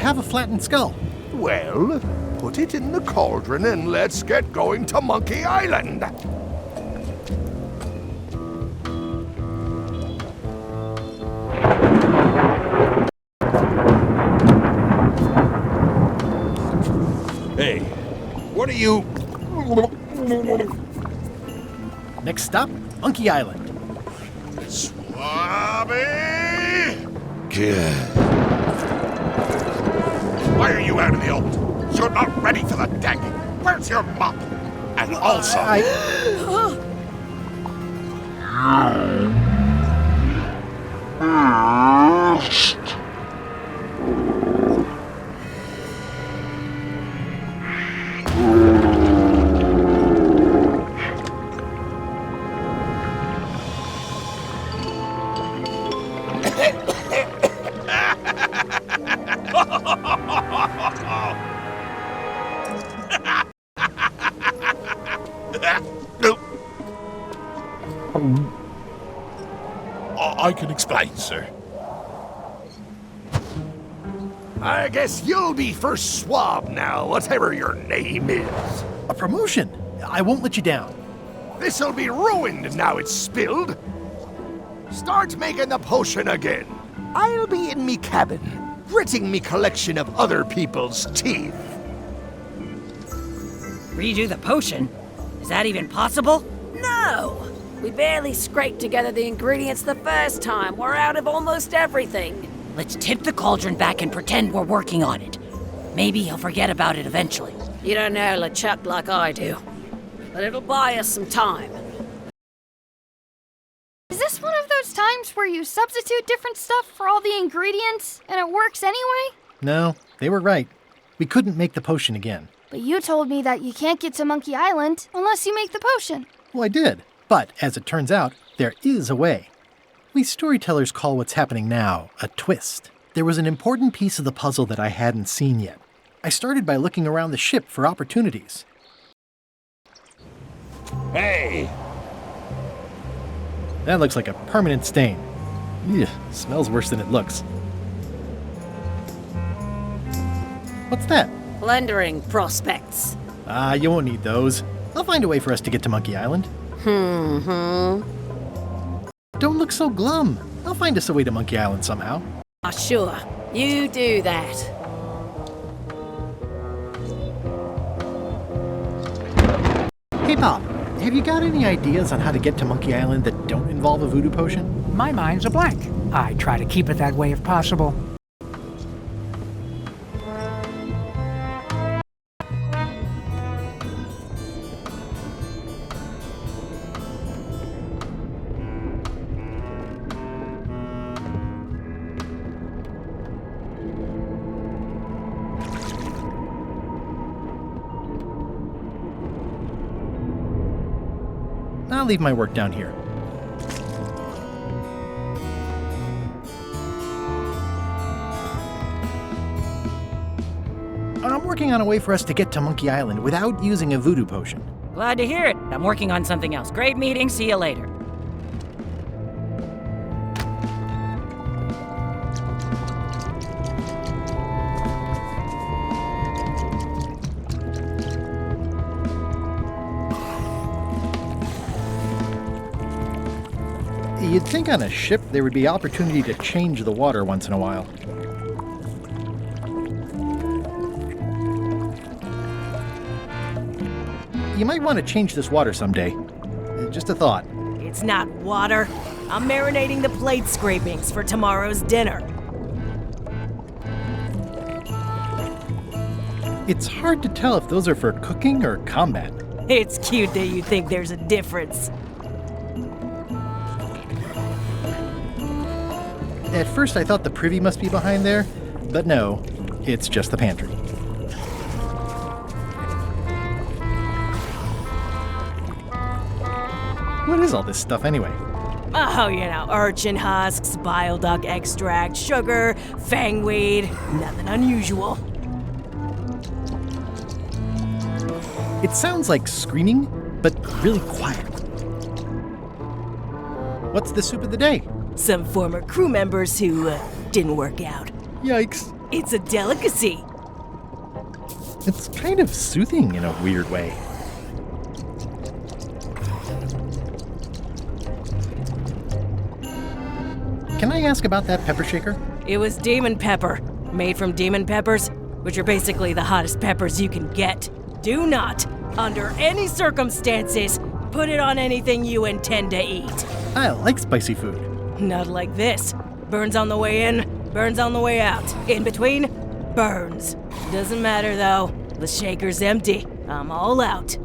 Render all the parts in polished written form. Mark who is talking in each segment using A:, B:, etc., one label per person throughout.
A: have a flattened skull.
B: Well, put it in the cauldron and let's get going to Monkey Island. Hey, what are you...
A: Next stop, Monkey Island.
B: Swabby! Good. Why are you out in the old? You're not ready for the deck. Where's your mop? And also... I can explain, sir. I guess you'll be first swab now, whatever your name is.
A: A promotion. I won't let you down.
B: This'll be ruined now it's spilled. Start making the potion again. I'll be in me cabin, gritting me collection of other people's teeth.
C: Redo the potion? Is that even possible?
D: No! We barely scraped together the ingredients the first time. We're out of almost everything.
C: Let's tip the cauldron back and pretend we're working on it. Maybe he'll forget about it eventually.
D: You don't know LeChuck like I do. But it'll buy us some time.
E: Is this one of those times where you substitute different stuff for all the ingredients and it works anyway?
A: No, they were right. We couldn't make the potion again.
E: But you told me that you can't get to Monkey Island unless you make the potion.
A: Well, I did. But, as it turns out, there is a way. We storytellers call what's happening now a twist. There was an important piece of the puzzle that I hadn't seen yet. I started by looking around the ship for opportunities.
B: Hey!
A: That looks like a permanent stain. Ugh, smells worse than it looks. What's that?
D: Plundering prospects.
A: You won't need those. I'll find a way for us to get to Monkey Island. Don't look so glum. I'll find us a way to Monkey Island somehow.
D: Sure. You do that.
A: Hey, Bob, have you got any ideas on how to get to Monkey Island that don't involve a voodoo potion?
F: My mind's a blank. I try to keep it that way if possible.
A: I'll leave my work down here. I'm working on a way for us to get to Monkey Island without using a voodoo potion.
C: Glad to hear it. I'm working on something else. Great meeting. See you later.
A: You'd think on a ship there would be opportunity to change the water once in a while. You might want to change this water someday. Just a thought.
G: It's not water. I'm marinating the plate scrapings for tomorrow's dinner.
A: It's hard to tell if those are for cooking or combat.
G: It's cute that you think there's a difference.
A: At first I thought the privy must be behind there, but no, it's just the pantry. What is all this stuff anyway?
G: Oh, you know, urchin husks, bile duck extract, sugar, fangweed, nothing unusual.
A: It sounds like screaming, but really quiet. What's the soup of the day?
G: Some former crew members who didn't work out.
A: Yikes.
G: It's a delicacy.
A: It's kind of soothing in a weird way. Can I ask about that pepper shaker?
G: It was demon pepper, made from demon peppers, which are basically the hottest peppers you can get. Do not, under any circumstances, put it on anything you intend to eat.
A: I like spicy food.
G: Not like this. Burns on the way in, burns on the way out. In between, burns. Doesn't matter though. The shaker's empty. I'm all out.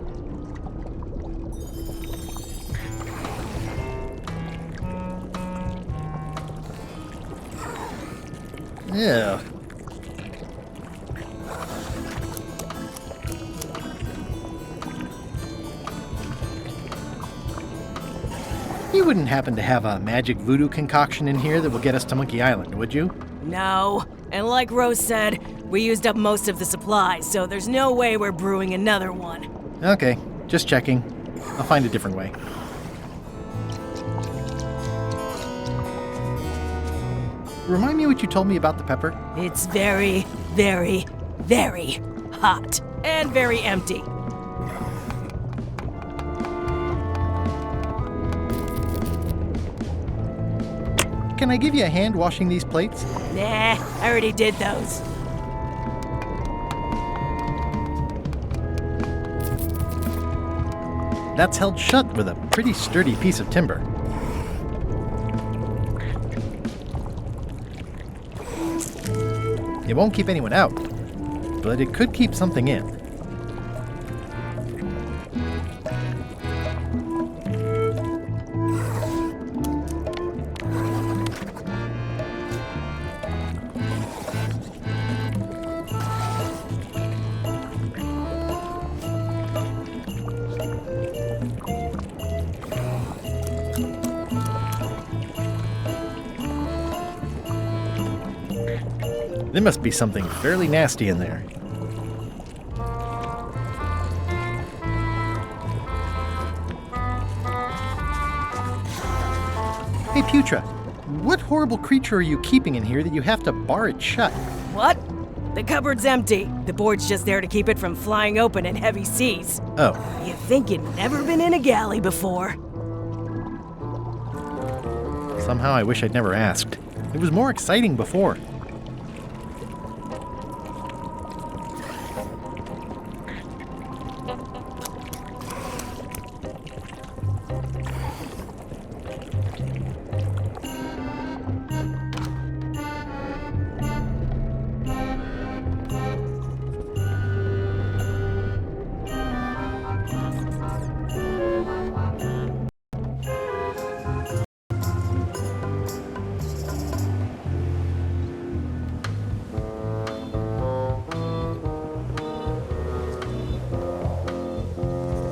A: Yeah. You wouldn't happen to have a magic voodoo concoction in here that will get us to Monkey Island, would you?
G: No. And like Rose said, we used up most of the supplies, so there's no way we're brewing another one.
A: Okay, just checking. I'll find a different way. Remind me what you told me about the pepper?
G: It's very, very, very hot. And very empty.
A: Can I give you a hand washing these plates?
G: Nah, I already did those.
A: That's held shut with a pretty sturdy piece of timber. It won't keep anyone out, but it could keep something in. There must be something fairly nasty in there. Hey, Putra, what horrible creature are you keeping in here that you have to bar it shut?
G: What? The cupboard's empty. The board's just there to keep it from flying open in heavy seas.
A: Oh,
G: You think you'd never been in a galley before?
A: somehow I wish I'd never asked. It was more exciting before.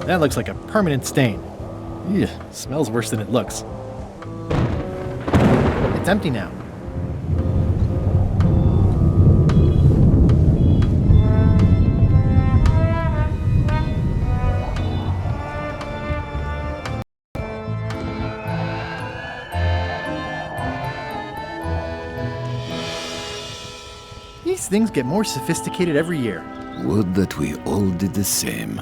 A: That looks like a permanent stain. Ew, smells worse than it looks. It's empty now. These things get more sophisticated every year.
B: Would that we all did the same.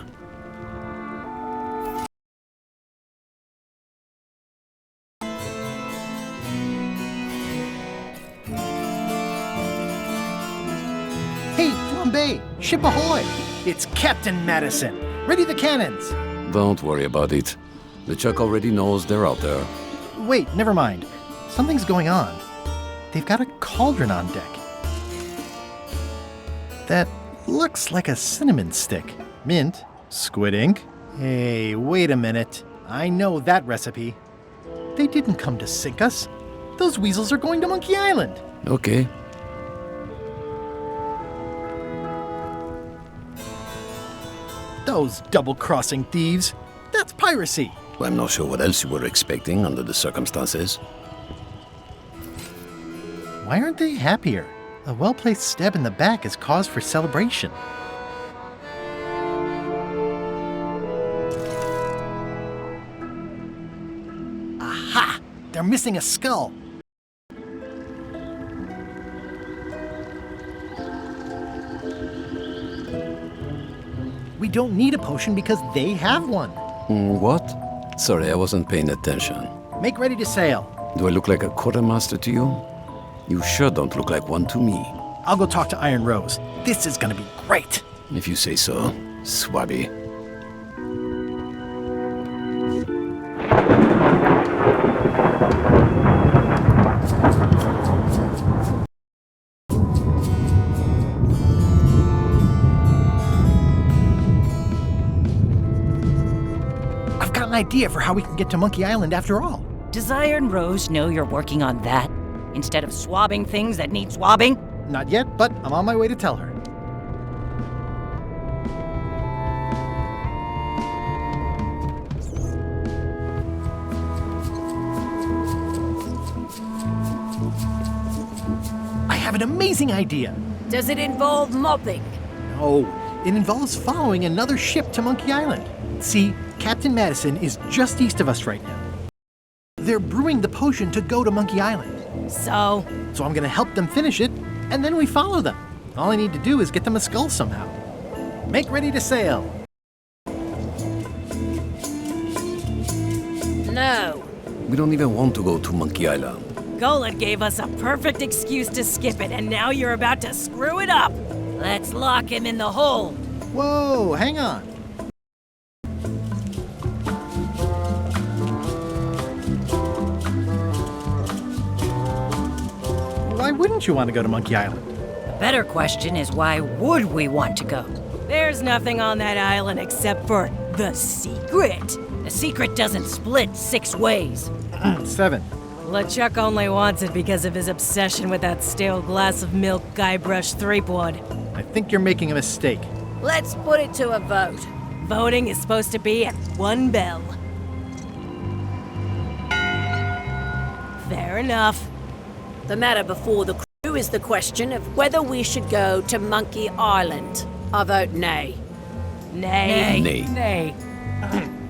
A: Hey, Flambe! Ship ahoy! It's Captain Madison! Ready the cannons!
H: Don't worry about it. The Chuck already knows they're out there.
A: Wait, never mind. Something's going on. They've got a cauldron on deck. That looks like a cinnamon stick. Mint, squid ink. Hey, wait a minute. I know that recipe. They didn't come to sink us. Those weasels are going to Monkey Island.
H: Okay.
A: Those double-crossing thieves. That's piracy.
H: Well, I'm not sure what else you were expecting under the circumstances.
A: Why aren't they happier? A well-placed stab in the back is cause for celebration. Aha! They're missing a skull. don't need a potion because they have one.
H: What? Sorry, I wasn't paying attention.
A: Make ready to sail.
H: Do I look like a quartermaster to you? You sure don't look like one to me.
A: I'll go talk to Iron Rose. This is gonna be great.
H: If you say so, Swabby.
A: I've got an idea for how we can get to Monkey Island after all.
C: Does Iron Rose know you're working on that? Instead of swabbing things that need swabbing?
A: Not yet, but I'm on my way to tell her. I have an amazing idea.
D: Does it involve mopping?
A: No, it involves following another ship to Monkey Island. See, Captain Madison is just east of us right now. They're brewing the potion to go to Monkey Island.
C: So,
A: So I'm gonna help them finish it, and then we follow them. All I need to do is get them a skull somehow. Make ready to sail.
D: No.
H: We don't even want to go to Monkey Island.
G: Golan gave us a perfect excuse to skip it, and now you're about to screw it up.
C: let's lock him in the hold.
A: Whoa, hang on. Why wouldn't you want to go to Monkey Island?
C: The better question is why would we want to go?
G: There's nothing on that island except for the secret.
C: The secret doesn't split 6 ways.
A: 7.
G: LeChuck only wants it because of his obsession with that stale glass of milk Guybrush Threepwood.
A: I think you're making a mistake.
D: Let's put it to a vote.
G: Voting is supposed to be at 1 bell. Fair enough.
D: The matter before the crew is the question of whether we should go to Monkey Island. I vote nay.
G: Nay.
H: Nay.
G: Nay.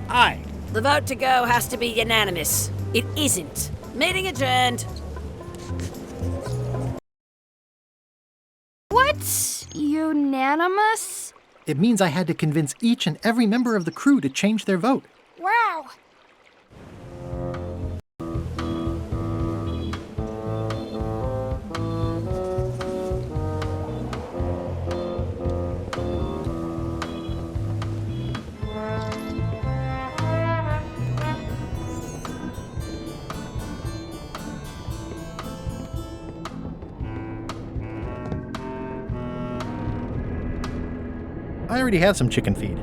A: Aye.
D: The vote to go has to be unanimous. It isn't. Meeting adjourned.
E: What? Unanimous?
A: It means I had to convince each and every member of the crew to change their vote.
E: Wow.
A: I already have some chicken feed.